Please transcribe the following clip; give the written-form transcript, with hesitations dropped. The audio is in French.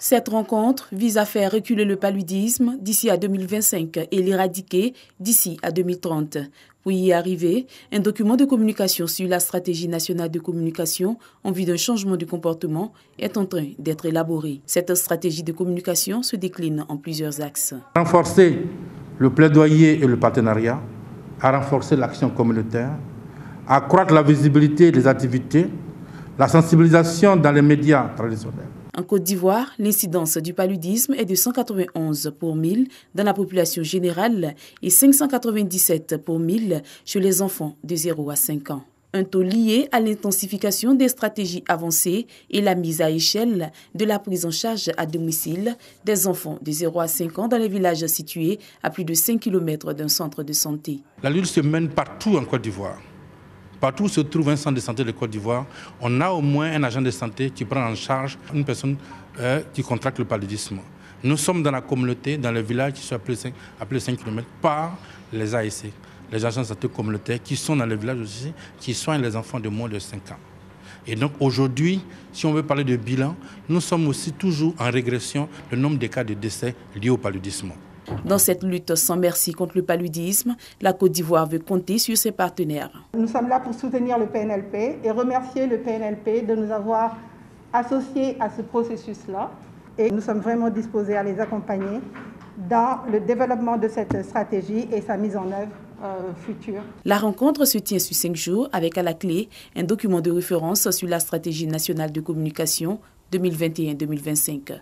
Cette rencontre vise à faire reculer le paludisme d'ici à 2025 et l'éradiquer d'ici à 2030. Pour y arriver, un document de communication sur la stratégie nationale de communication en vue d'un changement de comportement est en train d'être élaboré. Cette stratégie de communication se décline en plusieurs axes. Renforcer le plaidoyer et le partenariat, à renforcer l'action communautaire, à accroître la visibilité des activités, la sensibilisation dans les médias traditionnels. En Côte d'Ivoire, l'incidence du paludisme est de 191 pour 1000 dans la population générale et 597 pour 1000 chez les enfants de 0 à 5 ans. Un taux lié à l'intensification des stratégies avancées et la mise à échelle de la prise en charge à domicile des enfants de 0 à 5 ans dans les villages situés à plus de 5 km d'un centre de santé. La lutte se mène partout en Côte d'Ivoire. Partout où se trouve un centre de santé de Côte d'Ivoire, on a au moins un agent de santé qui prend en charge une personne qui contracte le paludisme. Nous sommes dans la communauté, dans les villages qui sont appelés 5 km par les ASC, les agents de santé communautaires qui sont dans les villages aussi, qui soignent les enfants de moins de 5 ans. Et donc aujourd'hui, si on veut parler de bilan, nous sommes aussi toujours en régression le nombre de cas de décès liés au paludisme. Dans cette lutte sans merci contre le paludisme, la Côte d'Ivoire veut compter sur ses partenaires. Nous sommes là pour soutenir le PNLP et remercier le PNLP de nous avoir associés à ce processus-là. Et nous sommes vraiment disposés à les accompagner dans le développement de cette stratégie et sa mise en œuvre future. La rencontre se tient sur 5 jours avec à la clé un document de référence sur la stratégie nationale de communication 2021-2025.